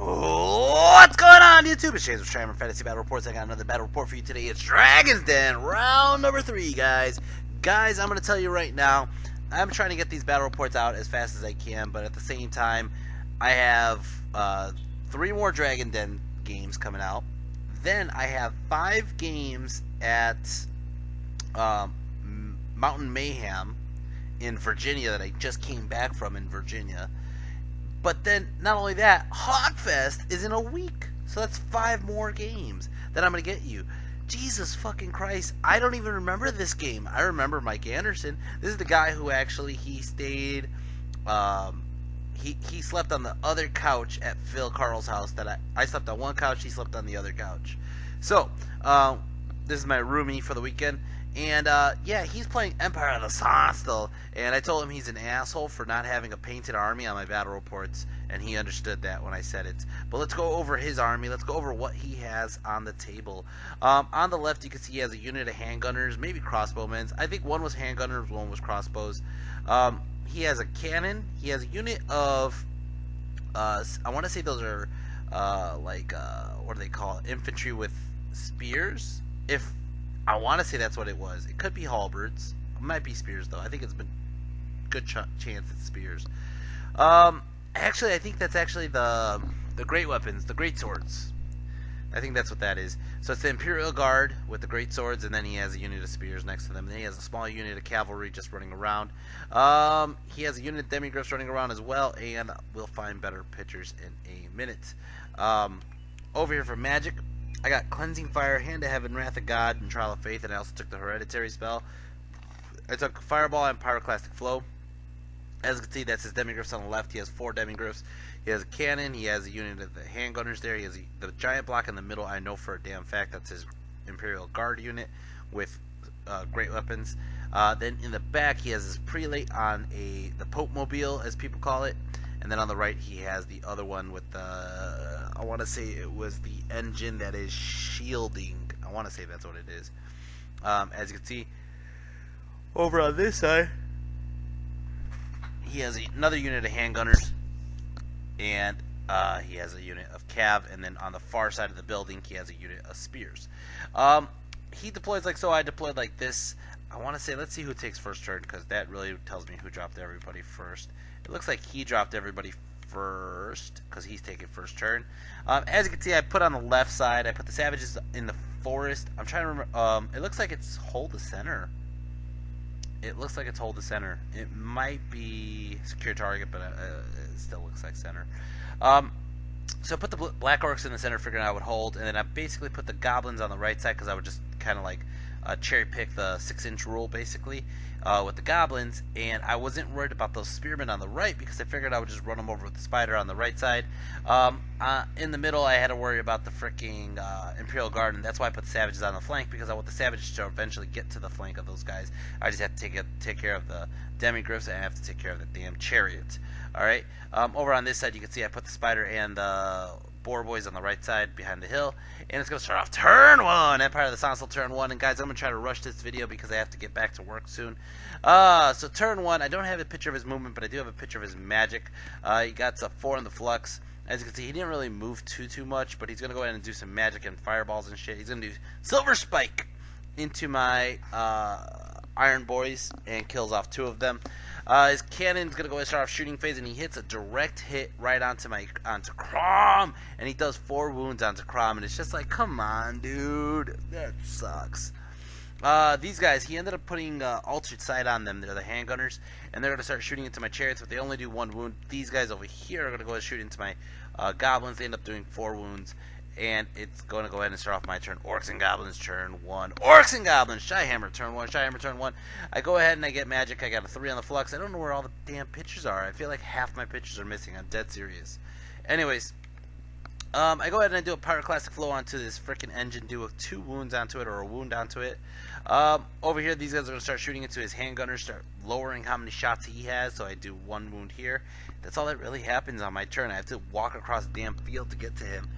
What's going on, YouTube? It's James with Shrammer Fantasy Battle Reports. I got another battle report for you today. It's Dragon's Den, round number 3, guys. Guys, I'm going to tell you right now, I'm trying to get these battle reports out as fast as I can, but at the same time, I have 3 more Dragon Den games coming out. Then I have 5 games at Mountain Mayhem in Virginia that I just came back from in Virginia. But then, not only that, Hogfest is in a week. So that's 5 more games that I'm going to get you. Jesus fucking Christ. I don't even remember this game. I remember Mike Anderson. This is the guy who actually, he stayed, he slept on the other couch at Phil Carl's house. That I slept on one couch, he slept on the other couch. So, this is my roomie for the weekend. And, yeah, he's playing Empire of the Sonnstahl, and I told him he's an asshole for not having a painted army on my battle reports, and he understood that when I said it. But let's go over his army. Let's go over what he has on the table. On the left, you can see he has a unit of handgunners, maybe crossbowmen. I think one was handgunners, one was crossbows. He has a cannon. He has a unit of, I want to say those are, what do they call it? Infantry with spears? I want to say that's what it was. It could be halberds. It might be spears, though. I think it's been good chance it's spears. Actually, I think that's actually the great weapons, the great swords. I think that's what that is. So it's the Imperial Guard with the great swords, and then he has a unit of spears next to them. And then he has a small unit of cavalry just running around. He has a unit of demigriffs running around as well, and we'll find better pictures in a minute. Over here for magic, I got Cleansing Fire, Hand of Heaven, Wrath of God, and Trial of Faith, and I also took the Hereditary spell. I took Fireball and Pyroclastic Flow. As you can see, that's his demigriffs on the left. He has 4 demigriffs. He has a cannon. He has a unit of the handgunners there. He has the giant block in the middle. I know for a damn fact that's his Imperial Guard unit with great weapons. Then in the back, he has his prelate on the Pope Mobile, as people call it. And then on the right, he has the other one with the, I want to say it was the engine that is shielding. I want to say that's what it is. As you can see, over on this side, he has another unit of handgunners, and he has a unit of cav, and then on the far side of the building, he has a unit of spears. He deploys like so. I deployed like this. I want to say, let's see who takes first turn, because that really tells me who dropped everybody first. It looks like he dropped everybody first, because he's taking first turn. As you can see, I put on the left side, I put the savages in the forest. I'm trying to remember, it looks like it's hold the center. It looks like it's hold the center. It might be secure target, but it still looks like center. So I put the black orcs in the center, figuring I would hold, and then I basically put the goblins on the right side, because I would just kind of like cherry pick the 6-inch rule basically with the goblins, and I wasn't worried about those spearmen on the right because I figured I would just run them over with the spider on the right side. In the middle, I had to worry about the freaking Imperial Guard, and that's why I put the savages on the flank, because I want the savages to eventually get to the flank of those guys. I just have to take care of the demigriffs, and I have to take care of the damn chariot. Alright, over on this side, you can see I put the spider and the boar boys on the right side behind the hill, and it's going to start off turn 1, Empire of the Sonnstahl turn 1, and guys, I'm going to try to rush this video because I have to get back to work soon. So turn 1, I don't have a picture of his movement, but I do have a picture of his magic. He got a 4 in the flux. As you can see, he didn't really move too much, but he's going to go ahead and do some magic and fireballs and shit. He's going to do Silver Spike into my Iron Boys and kills off 2 of them. His cannon's gonna go and start off shooting phase, and he hits a direct hit right onto Crom, and he does 4 wounds onto Crom, and it's just like, come on, dude, that sucks. These guys, he ended up putting altered sight on them. They're the handgunners, and they're gonna start shooting into my chariots, but they only do 1 wound. These guys over here are gonna go and shoot into my goblins. They end up doing 4 wounds. And it's going to go ahead and start off my turn. Orcs and Goblins, turn 1. Orcs and Goblins, Shyhammer, turn 1. Shyhammer, turn 1. I go ahead and I get magic. I got a 3 on the flux. I don't know where all the damn pictures are. I feel like half my pictures are missing. I'm dead serious. Anyways, I go ahead and I do a Pyroclastic Flow onto this freaking engine. Do 2 wounds onto it, or a wound onto it. Over here, these guys are going to start shooting into his handgunners. Start lowering how many shots he has. So I do 1 wound here. That's all that really happens on my turn. I have to walk across the damn field to get to him.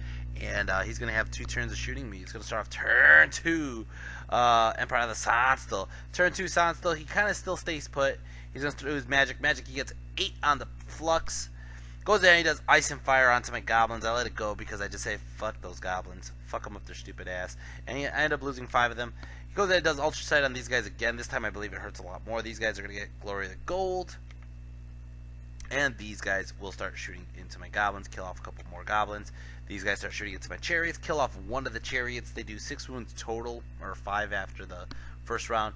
And he's going to have 2 turns of shooting me. He's going to start off turn 2, Empire of the Sonnstahl. Turn 2 Sonnstahl, he kind of still stays put. He's going to throw his magic. He gets 8 on the flux. Goes there and he does ice and fire onto my goblins. I let it go because I just say, fuck those goblins. Fuck them up their stupid ass. And I end up losing 5 of them. He goes there and does ultra sight on these guys again. This time I believe it hurts a lot more. These guys are going to get glory of the gold. And these guys will start shooting into my goblins. Kill off a couple more goblins. These guys start shooting into my chariots. Kill off one of the chariots. They do 6 wounds total. Or 5 after the first round.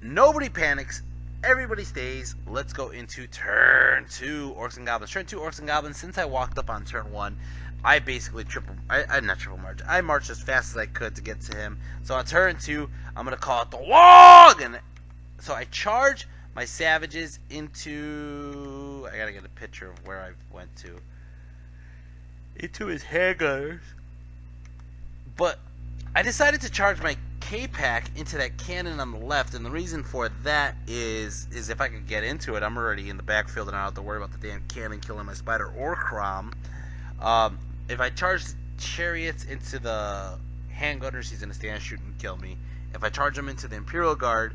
Nobody panics. Everybody stays. Let's go into turn 2, Orcs and Goblins. Turn 2, Orcs and Goblins. Since I walked up on turn 1, I basically not triple march. I marched as fast as I could to get to him. So on turn 2, I'm going to call it the Wog! And so I charge my savages into... I got to get a picture of where I went to. Into his handgunners. But I decided to charge my K-Pack into that cannon on the left, and the reason for that is if I could get into it, I'm already in the backfield and I don't have to worry about the damn cannon killing my spider or Crom. If I charge the chariots into the handgunners, he's going to stand, shoot, and kill me. If I charge him into the Imperial Guard,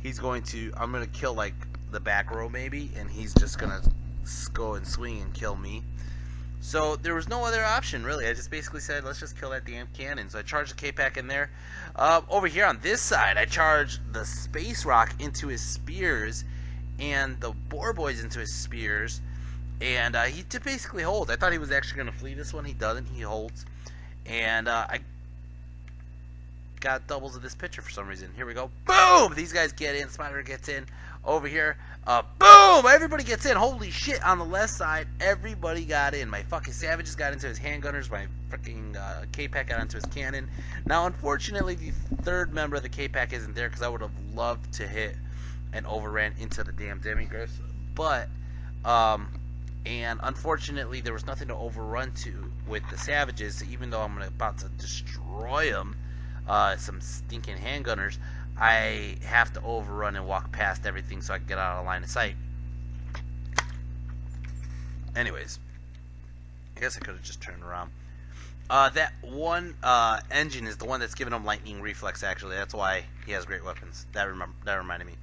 I'm going to kill like the back row maybe, and he's just going to go and swing and kill me. So there was no other option, really. I just basically said, let's just kill that damn cannon. So I charged the K-Pack in there. Over here on this side, I charged the Space Rock into his spears and the Boar Boys into his spears. And he basically holds. I thought he was actually going to flee this one. He doesn't. He holds. And I got doubles of this picture for some reason. Here we go. Boom! These guys get in. Spider gets in. Over here. Boom! Everybody gets in. Holy shit. On the left side, everybody got in. My fucking savages got into his handgunners. My fucking K-Pack got into his cannon. Now, unfortunately, the third member of the K-Pack isn't there because I would have loved to hit and overran into the damn Demigryphs. But, and unfortunately, there was nothing to overrun to with the savages. Even though I'm about to destroy them, some stinking handgunners, I have to overrun and walk past everything so I can get out of line of sight. Anyways, I guess I could have just turned around. That one engine is the one that's giving him lightning reflex, actually. That's why he has great weapons. That reminded me.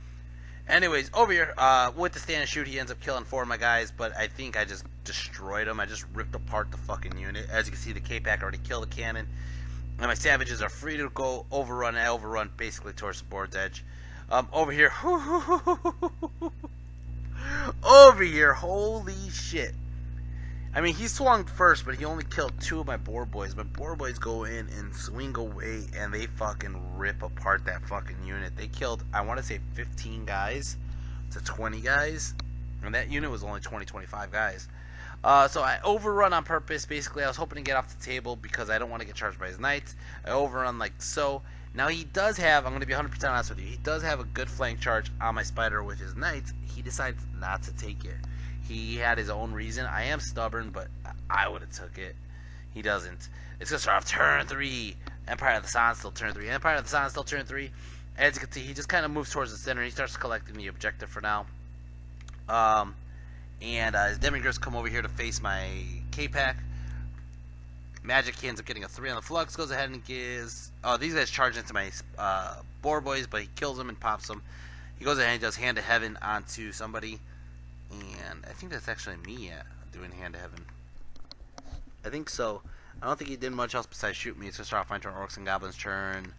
Anyways, over here, with the stand and shoot, he ends up killing 4 of my guys, but I think I just destroyed them. I just ripped apart the fucking unit. As you can see, the K-Pack already killed the cannon. And my savages are free to go overrun. I overrun basically towards the board's edge. Over here. Over here. Holy shit. I mean, he swung first, but he only killed 2 of my Boar Boys. My Boar Boys go in and swing away, and they fucking rip apart that fucking unit. They killed, I want to say, 15 guys to 20 guys. And that unit was only 20-25 guys. So I overrun on purpose. Basically, I was hoping to get off the table because I don't want to get charged by his knights. I overrun like so. Now he does have, I'm going to be 100% honest with you, he does have a good flank charge on my spider with his knights. He decides not to take it. He had his own reason. I am stubborn, but I would have took it. He doesn't. It's going to start off turn 3. Empire of the Sonnstahl turn 3. Empire of the Sonnstahl turn 3. As you can see, he just kind of moves towards the center. He starts collecting the objective for now. And his Demigryphs come over here to face my K-Pack. Magic, he ends up getting a 3 on the flux. Goes ahead and gives... Oh, these guys charge into my Boar Boys, but he kills them and pops them. He goes ahead and does Hand to Heaven onto somebody. And I think that's actually me doing Hand to Heaven. I think so. I don't think he did much else besides shoot me. It's going to start off my turn. Orcs and Goblins turn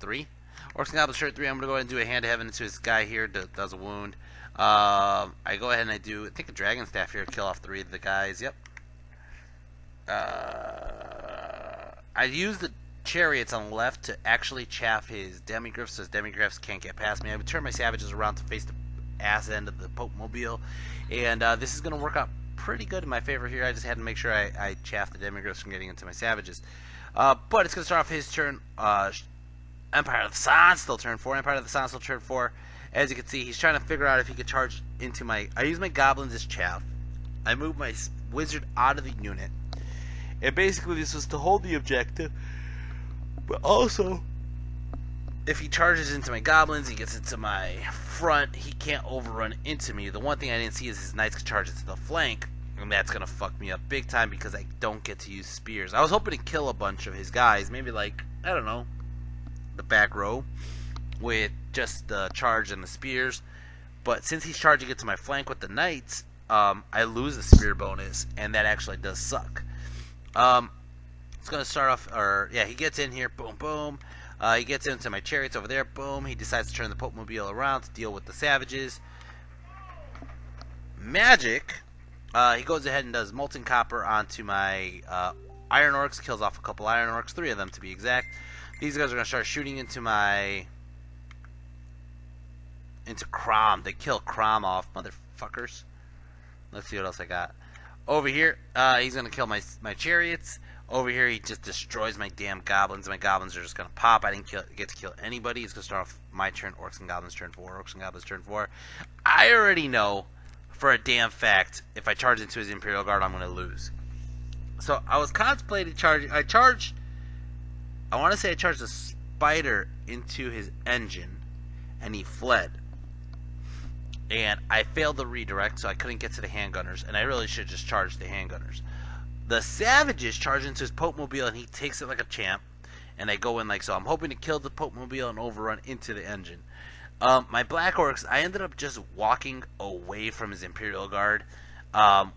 3. Orcs and Goblins turn 3. I'm going to go ahead and do a Hand to Heaven into this guy here. Does a wound. I go ahead and I do, I think, a Dragon Staff here to kill off 3 of the guys. Yep. I use the chariots on the left to actually chaff his Demigryphs so his Demigryphs can't get past me. I would turn my savages around to face the ass end of the Pope Mobile, and this is going to work out pretty good in my favor here. I just had to make sure I chaff the Demigryphs from getting into my savages. But it's going to start off his turn. Empire of the Sonnstahl turn 4. Empire of the Sonnstahl turn 4. As you can see, he's trying to figure out if he could charge into my... I use my goblins as chaff. I move my wizard out of the unit. And basically this was to hold the objective. But also, if he charges into my goblins, he gets into my front, he can't overrun into me. The one thing I didn't see is his knights could charge into the flank. And that's going to fuck me up big time because I don't get to use spears. I was hoping to kill a bunch of his guys. Maybe like, I don't know, the back row with just the charge and the spears. But since he's charging it to my flank with the knights, I lose the spear bonus, and that actually does suck. It's going to start off, or yeah, he gets in here, boom, boom. He gets into my chariots over there, boom. He decides to turn the Pope-mobile around to deal with the savages. Magic, he goes ahead and does molten copper onto my iron orcs, kills off a couple iron orcs, 3 of them to be exact. These guys are going to start shooting into Crom. They kill Crom off, motherfuckers. Let's see what else I got. Over here, he's going to kill my chariots. Over here, he just destroys my damn goblins. My goblins are just going to pop. I didn't get to kill anybody. It's going to start off my turn. Orcs and goblins turn 4. Orcs and goblins turn 4. I already know for a damn fact if I charge into his Imperial Guard, I'm going to lose. So I was contemplating charging. I want to say I charged a spider into his engine, and he fled. And I failed the redirect, so I couldn't get to the handgunners, and I really should just charge the handgunners. The savages charge into his Pope-mobile, and he takes it like a champ, and I go in like so. I'm hoping to kill the Pope-mobile and overrun into the engine. My Black Orcs, I ended up just walking away from his Imperial Guard,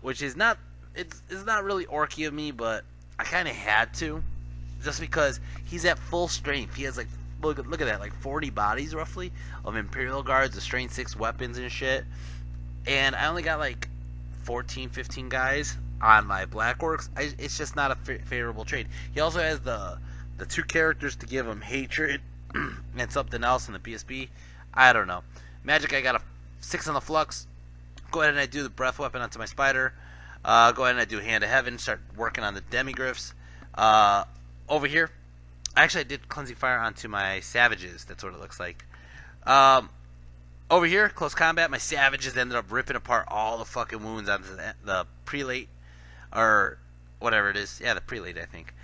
which is not, it's not really orky of me, but I kind of had to, just because he's at full strength. He has like, look at that, like 40 bodies roughly of Imperial Guards, the Strain 6 weapons and shit, and I only got like 14, 15 guys on my Black Orcs. It's just not a favorable trade. He also has the 2 characters to give him hatred and something else in the PSP. I don't know. Magic, I got a 6 on the flux. Go ahead and I do the breath weapon onto my spider. Go ahead and I do Hand of Heaven. Start working on the demigryphs. Over here, actually I did cleansing fire onto my savages. That's what it looks like. Over here, close combat. My savages ended up ripping apart all the fucking wounds onto the prelate, or whatever it is. Yeah, the prelate, I think.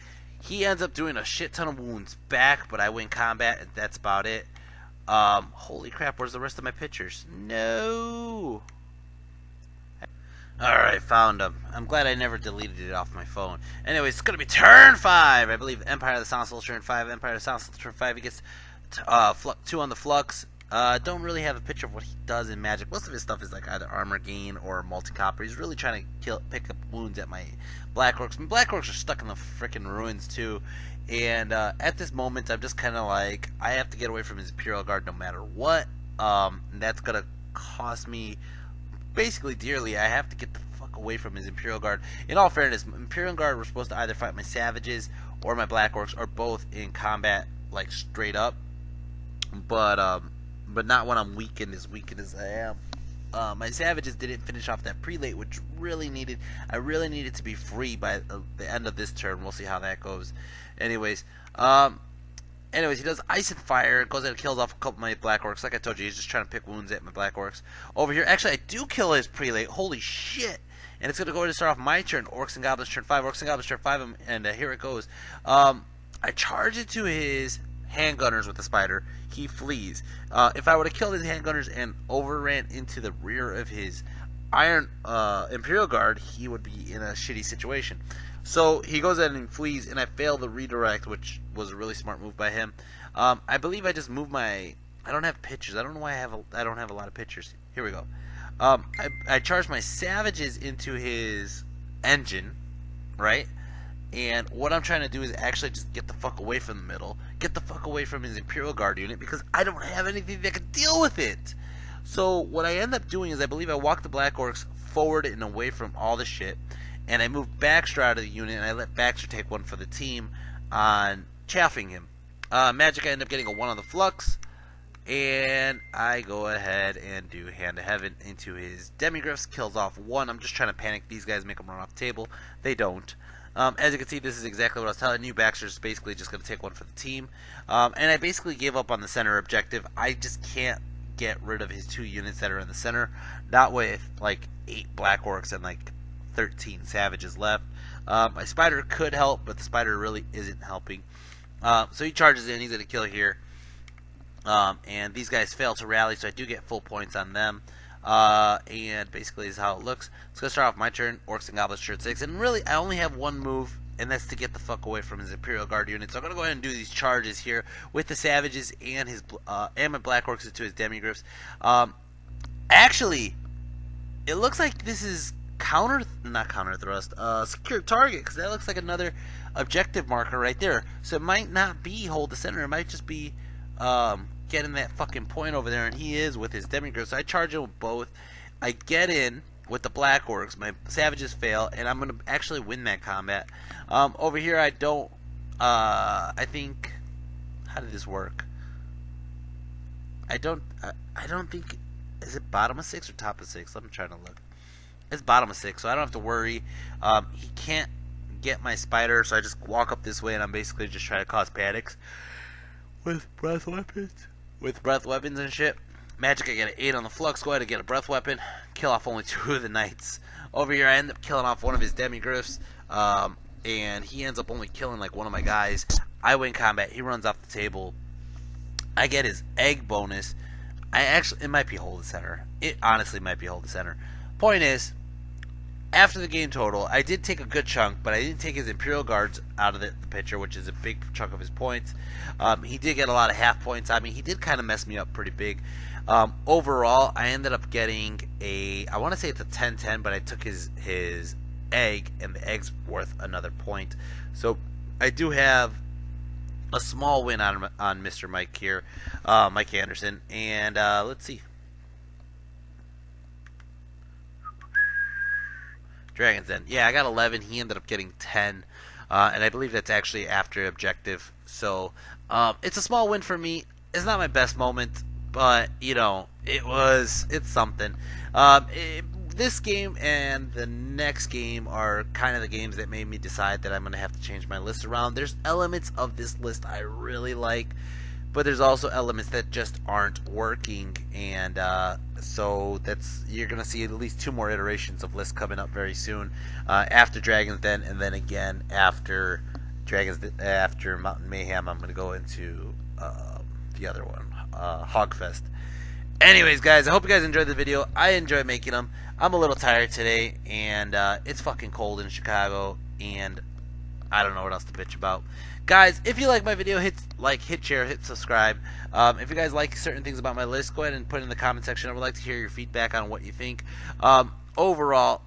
He ends up doing a shit ton of wounds back, but I win combat, and that's about it. Holy crap, where's the rest of my pictures? No! Alright, found him. I'm glad I never deleted it off my phone. Anyways, it's gonna be turn 5! I believe Empire of the Sonnstahl turn 5. Empire of the Sonnstahl turn 5. He gets 2 on the flux. Don't really have a picture of what he does in Magic. Most of his stuff is like either armor gain or multi-copper. He's really trying to pick up wounds at my Black Orcs. My Black Orcs are stuck in the freaking ruins too. And at this moment, I'm just kind of like, I have to get away from his Imperial Guard no matter what. That's going to cost me basically dearly. I have to get the fuck away from his Imperial Guard. In all fairness, Imperial Guard were supposed to either fight my Savages or my Black Orcs, or both in combat, like straight up. But not when I'm weakened as I am. My Savages didn't finish off that prelate, which I really needed to be free by the end of this turn. We'll see how that goes. Anyways, he does Ice and Fire, goes in and kills off a couple of my Black Orcs. Like I told you, he's just trying to pick wounds at my Black Orcs. Over here, actually, I do kill his prelate. Holy shit! And it's going to go ahead and start off my turn. Orcs and Goblins turn 5. Orcs and Goblins turn 5, and here it goes. I charge into his handgunners with the spider. He flees. If I would have killed his handgunners and overran into the rear of his Iron Imperial Guard, he would be in a shitty situation. So he goes ahead and flees, and I fail the redirect, which was a really smart move by him. I believe I just moved my... I don't have pictures. I don't know why I don't have a lot of pictures. Here we go. I charged my Savages into his engine, right? And what I'm trying to do is actually just get the fuck away from the middle. Get the fuck away from his Imperial Guard unit, because I don't have anything that can deal with it. So what I end up doing is I believe I walk the Black Orcs forward and away from all the shit. And I move Baxter out of the unit, and I let Baxter take one for the team on chaffing him. Magic, I end up getting a 1 on the flux. And I go ahead and do Hand of Heaven into his demigryphs. Kills off 1. I'm just trying to panic these guys, make them run off the table. They don't. As you can see, this is exactly what I was telling you. Baxter's basically just going to take one for the team. And I basically gave up on the center objective. I just can't get rid of his 2 units that are in the center. Not with like 8 Black Orcs and like 13 Savages left. My spider could help, but the spider really isn't helping. So he charges in. He's going to kill here. And these guys fail to rally, so I do get full points on them. And basically is how it looks. It's going to start off my turn. Orcs and Goblins turn 6. And really, I only have one move, and that's to get the fuck away from his Imperial Guard unit. So I'm going to go ahead and do these charges here with the Savages and my Black Orcs into his demigryphs. Actually, it looks like this is not counter thrust, secure target, because that looks like another objective marker right there. So it might not be hold the center. It might just be getting that fucking point over there, and he is with his demigriff. So I charge him with both. I get in with the black orcs. My savages fail, and I'm gonna actually win that combat. Over here, I don't. I think. How did this work? I don't think. Is it bottom of 6 or top of 6? Let me try to look. It's bottom of 6, so I don't have to worry. He can't get my spider, so I just walk up this way, and I'm basically just trying to cause panics with breath weapons. With breath weapons and shit. Magic, I get an 8 on the flux. Go ahead and get a breath weapon. Kill off only 2 of the knights. Over here, I end up killing off one of his demigriffs, and he ends up only killing like one of my guys. I win combat. He runs off the table. I get his egg bonus. It might be hold the center. It honestly might be hold the center. Point is, after the game total, I did take a good chunk, but I didn't take his Imperial Guards out of the picture, which is a big chunk of his points. He did get a lot of half points on me. He did kind of mess me up pretty big. Overall, I ended up getting I want to say it's a 10-10, but I took his egg, and the egg's worth another point. So I do have a small win on Mr. Mike here, Mike Anderson, and let's see. Dragon's Den. Yeah, I got 11. He ended up getting 10, and I believe that's actually after objective. So it's a small win for me. It's not my best moment, but you know, it's something. This game and the next game are kind of the games that made me decide that I'm going to have to change my list around. There's elements of this list I really like, but there's also elements that just aren't working, and so you're going to see at least 2 more iterations of lists coming up very soon, after Dragon's Den, and then again after Mountain Mayhem. I'm going to go into the other one, Hogfest. Anyways, guys, I hope you guys enjoyed the video. I enjoyed making them. I'm a little tired today, and it's fucking cold in Chicago, and I don't know what else to bitch about. Guys, if you like my video, hit like, hit share, hit subscribe. If you guys like certain things about my list, go ahead and put it in the comment section. I would like to hear your feedback on what you think. Overall,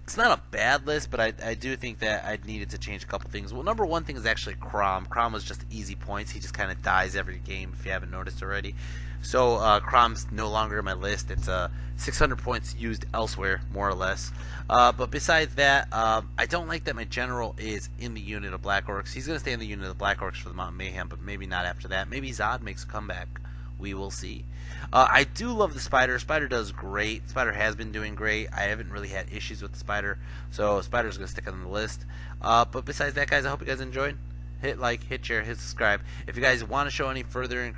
it's not a bad list, but I do think that I needed to change a couple things. Well, number one thing is actually Crom. Crom was just easy points. He just kind of dies every game, if you haven't noticed already. So Crom's no longer in my list. It's 600 points used elsewhere, more or less. But besides that, I don't like that my general is in the unit of Black Orcs. He's going to stay in the unit of Black Orcs for the Mountain Mayhem, but maybe not after that. Maybe Zod makes a comeback. We will see. I do love the Spider. Spider does great. Spider has been doing great. I haven't really had issues with the Spider, so Spider's going to stick on the list. But besides that, guys, I hope you guys enjoyed. Hit like, hit share, hit subscribe. If you guys want to show any further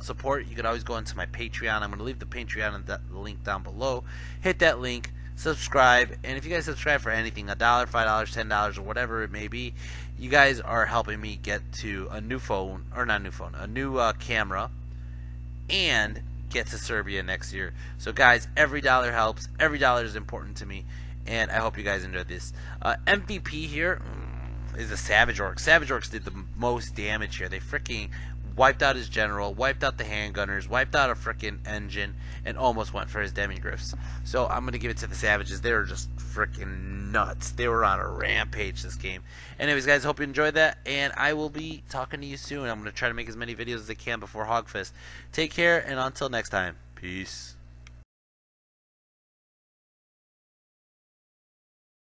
support, you can always go into my Patreon. I'm going to leave the Patreon link down below. Hit that link, subscribe, and if you guys subscribe for anything, $1, $5, $10, or whatever it may be, you guys are helping me get to a new phone, or not a new phone, a new camera, and get to Serbia next year. So guys, every dollar helps. Every dollar is important to me, and I hope you guys enjoyed this. MVP here is the Savage Orcs. Savage Orcs did the most damage here. They freaking wiped out his general, wiped out the handgunners, wiped out a freaking engine, and almost went for his demigriffs. So I'm going to give it to the Savages. They were just freaking nuts. They were on a rampage this game. Anyways, guys, hope you enjoyed that, and I will be talking to you soon. I'm going to try to make as many videos as I can before Hogfest. Take care, and until next time, peace.